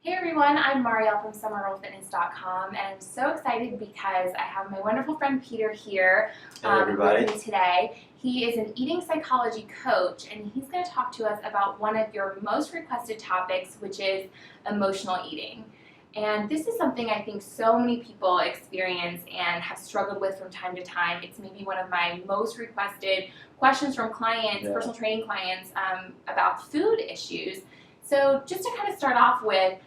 Hey everyone, I'm Marielle from SummerGirlFitness.com, and I'm so excited because I have my wonderful friend Peter here with me today. He is an eating psychology coach, and he's going to talk to us about one of your most requested topics, which is emotional eating. And this is something I think so many people experience and have struggled with from time to time. It's maybe one of my most requested questions from clients, personal training clients, about food issues. So just to kind of start off with,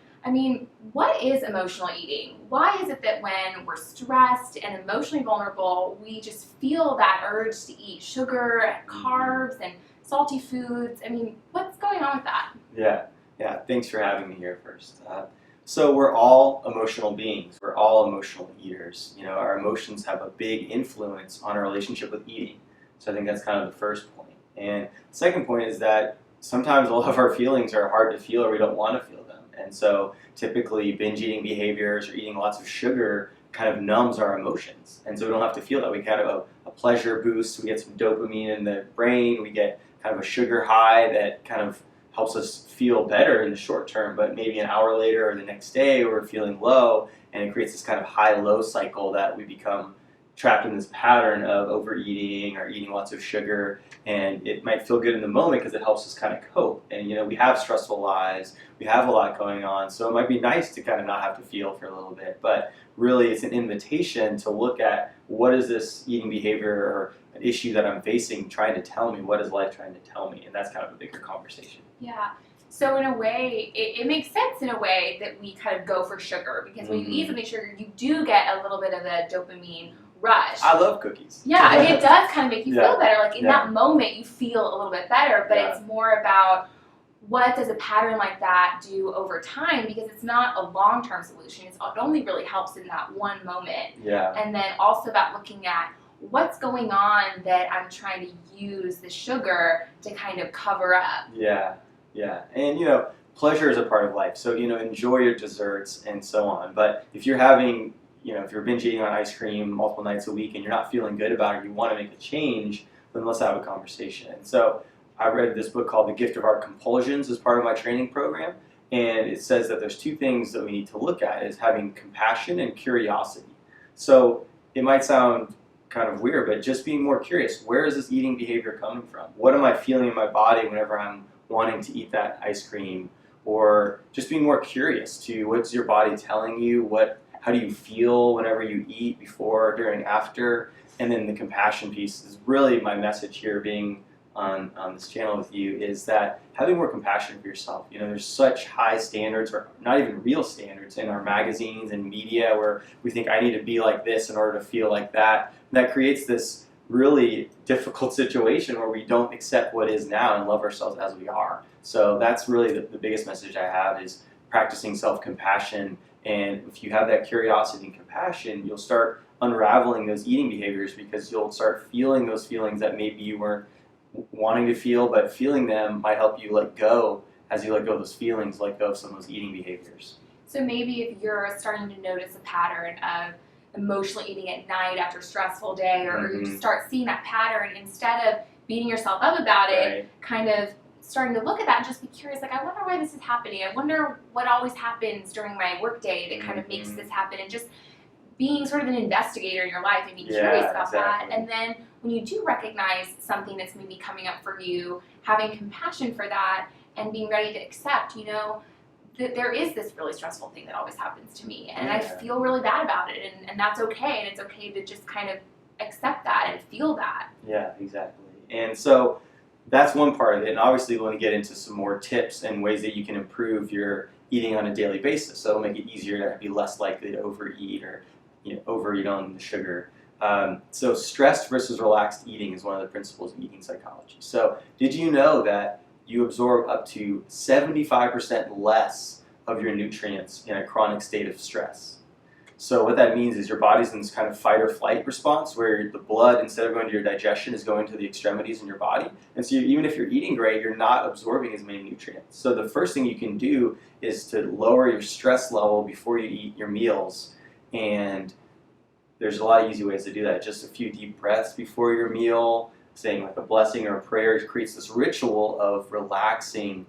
what is emotional eating? Why is it that when we're stressed and emotionally vulnerable, we just feel that urge to eat sugar and carbs and salty foods? What's going on with that? Yeah. Thanks for having me here first. So we're all emotional beings. We're all emotional eaters. You know, our emotions have a big influence on our relationship with eating. So I think that's kind of the first point. And the second point is that sometimes a lot of our feelings are hard to feel or we don't want to feel them. And so typically binge eating behaviors or eating lots of sugar kind of numbs our emotions. And so we don't have to feel that. We kind of a pleasure boost. We get some dopamine in the brain. We get kind of a sugar high that kind of helps us feel better in the short term, but maybe an hour later or the next day we're feeling low, and it creates this kind of high-low cycle that we become trapped in this pattern of overeating or eating lots of sugar. And it might feel good in the moment because it helps us kind of cope. And we have stressful lives, we have a lot going on, so it might be nice to kind of not have to feel for a little bit. But really it's an invitation to look at what is this eating behavior or an issue that I'm facing trying to tell me, what is life trying to tell me? And that's kind of a bigger conversation. Yeah. So in a way, it makes sense in a way that we kind of go for sugar, because when you eat something sugar, you do get a little bit of a dopamine rush. I love cookies. Yeah, it does kind of make you feel better. Like in that moment, you feel a little bit better, but it's more about what does a pattern like that do over time, because it's not a long-term solution. It only really helps in that one moment. Yeah. And then also about looking at what's going on that I'm trying to use the sugar to kind of cover up. Yeah. And pleasure is a part of life. So enjoy your desserts and so on. But if you're having if you're binge eating on ice cream multiple nights a week and you're not feeling good about it, you want to make a change, then let's have a conversation. And so I read this book called The Gift of Our Compulsions as part of my training program, and it says that there's two things that we need to look at, is having compassion and curiosity. So it might sound kind of weird, but just being more curious. Where is this eating behavior coming from? What am I feeling in my body whenever I'm wanting to eat that ice cream? Or just being more curious to what's your body telling you, how do you feel whenever you eat, before, during, after? And then the compassion piece is really my message here, being on this channel with you, is that having more compassion for yourself. There's such high standards, or not even real standards, in our magazines and media where we think I need to be like this in order to feel like that. And that creates this really difficult situation where we don't accept what is now and love ourselves as we are. So that's really the biggest message I have, is practicing self-compassion. And if you have that curiosity and compassion, you'll start unraveling those eating behaviors, because you'll start feeling those feelings that maybe you weren't wanting to feel, but feeling them might help you let go. As you let go of those feelings, let go of some of those eating behaviors. So maybe if you're starting to notice a pattern of emotional eating at night after a stressful day, or you start seeing that pattern, instead of beating yourself up about it, kind of starting to look at that and just be curious, like, I wonder why this is happening. I wonder what always happens during my workday that kind of makes this happen, and just being sort of an investigator in your life and being curious about that. And then when you do recognize something that's maybe coming up for you, having compassion for that and being ready to accept, that there is this really stressful thing that always happens to me, and I feel really bad about it, and that's okay, and it's okay to just kind of accept that and feel that. Yeah, exactly. And so that's one part of it, and obviously we want to get into some more tips and ways that you can improve your eating on a daily basis, so it'll make it easier to be less likely to overeat or overeat on the sugar. So stressed versus relaxed eating is one of the principles of eating psychology. So did you know that you absorb up to 75% less of your nutrients in a chronic state of stress? So what that means is your body's in this kind of fight or flight response, where the blood, instead of going to your digestion, is going to the extremities in your body. And so even if you're eating great, you're not absorbing as many nutrients. So the first thing you can do is to lower your stress level before you eat your meals. And there's a lot of easy ways to do that. Just a few deep breaths before your meal, saying like a blessing or a prayer, creates this ritual of relaxing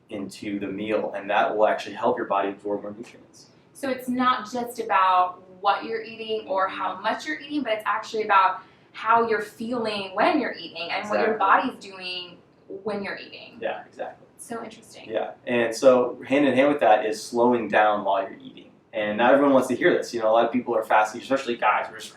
into the meal, and that will actually help your body absorb more nutrients. So it's not just about what you're eating or how much you're eating, but it's actually about how you're feeling when you're eating and what your body's doing when you're eating. Yeah, exactly. So interesting. Yeah, and so hand in hand with that is slowing down while you're eating. And not everyone wants to hear this. You know, a lot of people are fasting, especially guys, who are just,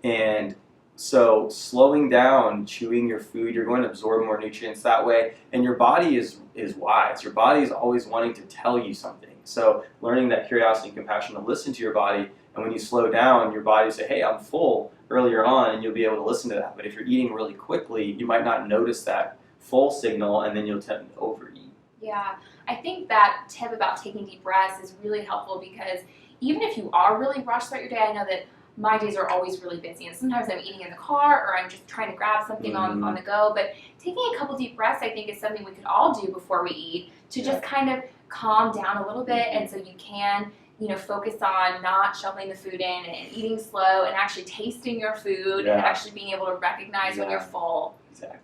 and so slowing down, chewing your food, you're going to absorb more nutrients that way. And your body is wise. Your body is always wanting to tell you something. So learning that curiosity and compassion to listen to your body. And when you slow down, your body say, hey, I'm full earlier on, and you'll be able to listen to that. But if you're eating really quickly, you might not notice that full signal, and then you'll tend to overeat. Yeah, I think that tip about taking deep breaths is really helpful because even if you are really rushed throughout your day, I know that my days are always really busy, and sometimes I'm eating in the car or I'm just trying to grab something on the go. But taking a couple deep breaths, I think, is something we could all do before we eat to just kind of calm down a little bit, and so you can, you know, focus on not shoveling the food in and eating slow and actually tasting your food and actually being able to recognize when you're full. Exactly.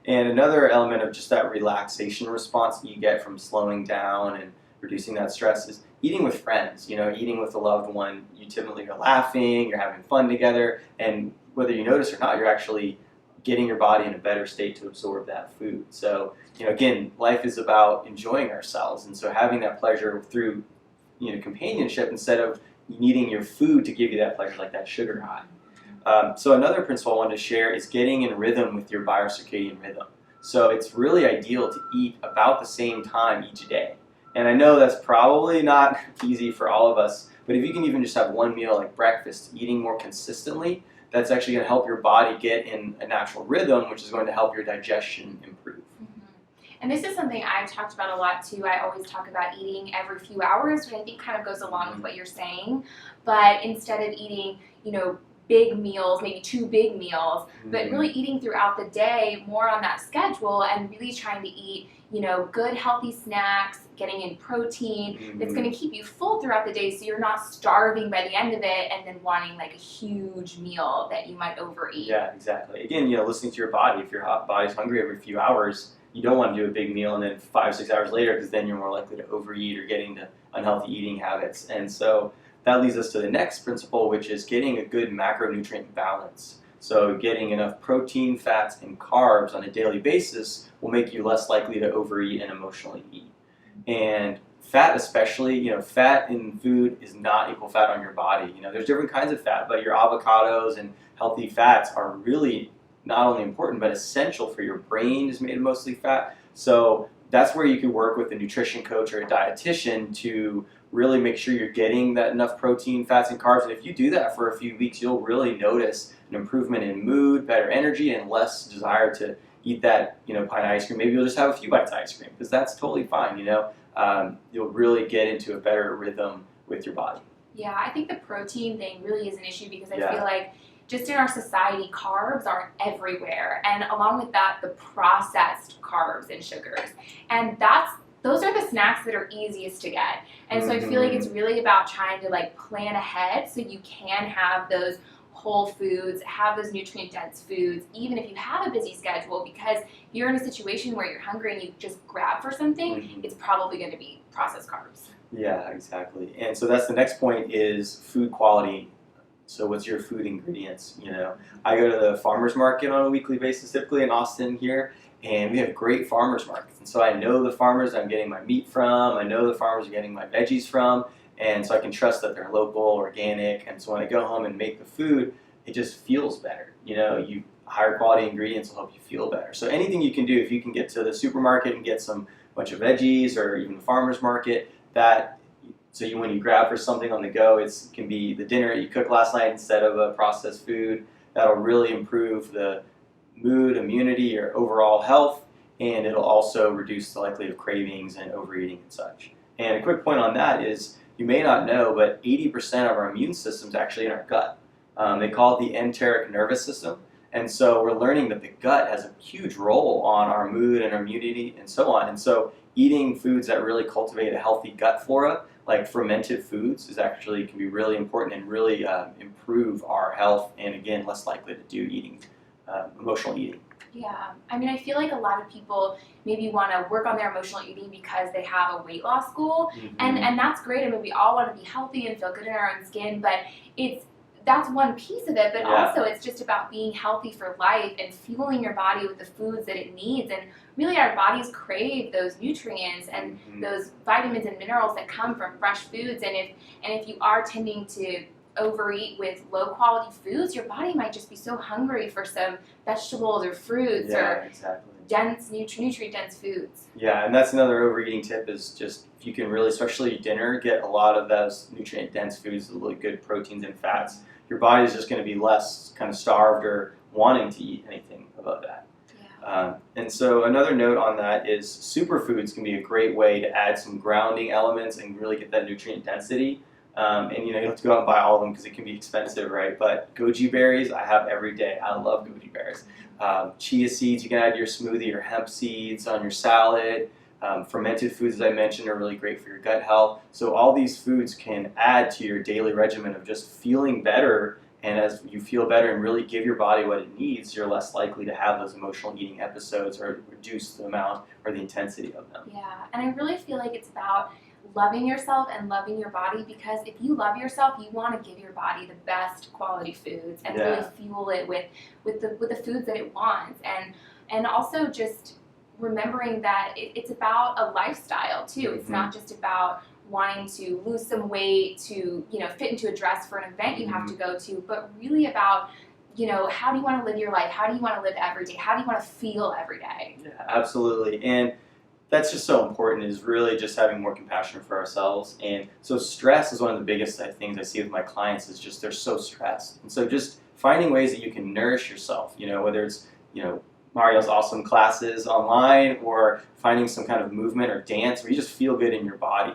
And another element of just that relaxation response that you get from slowing down and reducing that stress is eating with friends. You know, eating with a loved one, you typically are laughing, you're having fun together, and whether you notice or not, you're actually getting your body in a better state to absorb that food. So, you know, again, life is about enjoying ourselves, and so having that pleasure through, you know, companionship instead of needing your food to give you that pleasure, like that sugar high. So another principle I wanted to share is getting in rhythm with your biocircadian rhythm. So it's really ideal to eat about the same time each day. And I know that's probably not easy for all of us, but if you can even just have one meal like breakfast, eating more consistently, that's actually going to help your body get in a natural rhythm, which is going to help your digestion improve. And this is something I've talked about a lot too. I always talk about eating every few hours, which I think kind of goes along with what you're saying. But instead of eating, you know, big meals, maybe 2 big meals, but really eating throughout the day more on that schedule and really trying to eat, you know, good healthy snacks, getting in protein that's going to keep you full throughout the day so you're not starving by the end of it and then wanting like a huge meal that you might overeat. Yeah, exactly. Again, you know, listening to your body. If your body's hungry every few hours, you don't want to do a big meal and then 5-6 hours later, because then you're more likely to overeat or get into unhealthy eating habits. And so that leads us to the next principle, which is getting a good macronutrient balance. So getting enough protein, fats, and carbs on a daily basis will make you less likely to overeat and emotionally eat. And fat especially, you know, fat in food is not equal fat on your body. You know, there's different kinds of fat, but your avocados and healthy fats are really not only important, but essential for your brain is made of mostly fat. So that's where you could work with a nutrition coach or a dietitian to really make sure you're getting that enough protein, fats, and carbs. And if you do that for a few weeks, you'll really notice an improvement in mood, better energy, and less desire to eat that, you know, pint of ice cream. Maybe you'll just have a few bites of ice cream, because that's totally fine, you know. You'll really get into a better rhythm with your body. Yeah, I think the protein thing really is an issue because I feel like just in our society, carbs are everywhere. And along with that, the processed carbs and sugars. And those are the snacks that are easiest to get. And so I feel like it's really about trying to like plan ahead so you can have those whole foods, have those nutrient-dense foods, even if you have a busy schedule, because if you're in a situation where you're hungry and you just grab for something, it's probably going to be processed carbs. Yeah, exactly. And so that's the next point is food quality. So what's your food ingredients? You know, I go to the farmer's market on a weekly basis, typically in Austin here, and we have great farmers markets. And so I know the farmers I'm getting my meat from, I know the farmers are getting my veggies from, and so I can trust that they're local, organic. And so when I go home and make the food, it just feels better. You know, higher quality ingredients will help you feel better. So anything you can do, if you can get to the supermarket and get some bunch of veggies, or even the farmer's market, when you grab for something on the go, it can be the dinner you cooked last night instead of a processed food. That'll really improve the mood, immunity, your overall health, and it'll also reduce the likelihood of cravings and overeating and such. And a quick point on that is, you may not know, but 80% of our immune system is actually in our gut. They call it the enteric nervous system. And so we're learning that the gut has a huge role on our mood and our immunity and so on. And so eating foods that really cultivate a healthy gut flora, like fermented foods, can be really important and really improve our health, and again, less likely to do emotional eating. Yeah, I mean, I feel like a lot of people maybe want to work on their emotional eating because they have a weight loss goal, and that's great. I mean, we all want to be healthy and feel good in our own skin, but that's one piece of it. But also, it's just about being healthy for life and fueling your body with the foods that it needs. And really, our bodies crave those nutrients and those vitamins and minerals that come from fresh foods. And if you are tending to overeat with low quality foods, your body might just be so hungry for some vegetables or fruits or dense nutrient dense foods. Yeah, and that's another overeating tip, is just if you can really, especially dinner, get a lot of those nutrient dense foods, really good proteins and fats, your body is just going to be less kind of starved or wanting to eat anything above that. And so another note on that is superfoods can be a great way to add some grounding elements and really get that nutrient density. And you have to go out and buy all of them because it can be expensive, right? But goji berries, I have every day. I love goji berries. Chia seeds, you can add to your smoothie, or hemp seeds on your salad. Fermented foods, as I mentioned, are really great for your gut health. So all these foods can add to your daily regimen of just feeling better. And as you feel better and really give your body what it needs, you're less likely to have those emotional eating episodes or reduce the amount or the intensity of them. Yeah, and I really feel like it's about loving yourself and loving your body, because if you love yourself, you want to give your body the best quality foods and really fuel it with the foods that it wants, and also just remembering that it's about a lifestyle too. It's not just about wanting to lose some weight to fit into a dress for an event you have to go to, but really about how do you want to live your life? How do you want to live every day? How do you want to feel every day? Yeah, absolutely. And that's just so important, is really just having more compassion for ourselves. And so stress is one of the biggest things I see with my clients, is just they're so stressed. And so just finding ways that you can nourish yourself, whether it's, Mario's awesome classes online, or finding some kind of movement or dance where you just feel good in your body.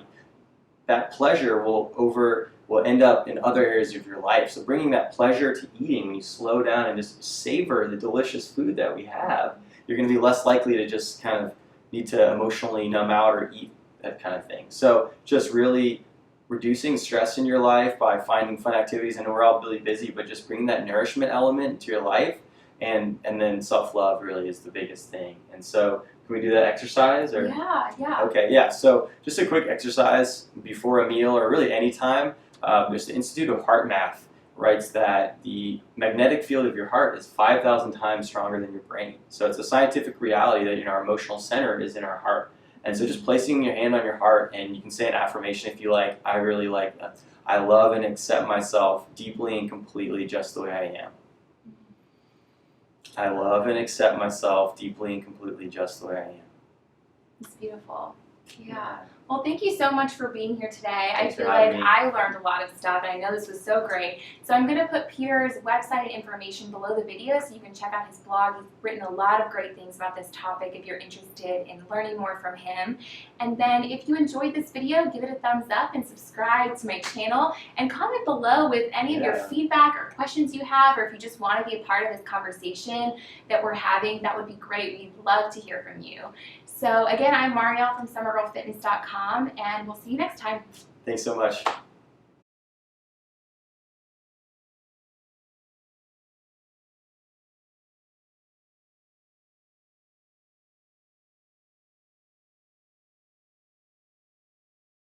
That pleasure will end up in other areas of your life. So bringing that pleasure to eating, when you slow down and just savor the delicious food that we have, you're going to be less likely to just kind of need to emotionally numb out or eat, that kind of thing. So just really reducing stress in your life by finding fun activities. I know we're all really busy, but just bringing that nourishment element into your life, and then self-love really is the biggest thing. And so can we do that exercise? Or? Yeah. Okay, yeah. So just a quick exercise before a meal, or really any time. There's the Institute of Heart Math writes that the magnetic field of your heart is 5,000 times stronger than your brain. So it's a scientific reality that our emotional center is in our heart. And so just placing your hand on your heart, and you can say an affirmation if you like. I really like that. I love and accept myself deeply and completely just the way I am. I love and accept myself deeply and completely just the way I am. It's beautiful. Yeah. Well, thank you so much for being here today. Thanks I feel like I learned a lot of stuff, and I know this was so great. So I'm going to put Peter's website and information below the video so you can check out his blog. He's written a lot of great things about this topic if you're interested in learning more from him. And then if you enjoyed this video, give it a thumbs up and subscribe to my channel, and comment below with any of your feedback or questions you have, or if you just want to be a part of this conversation that we're having, that would be great. We'd love to hear from you. So again, I'm Marielle from SummerGirlFitness.com, and we'll see you next time. Thanks so much.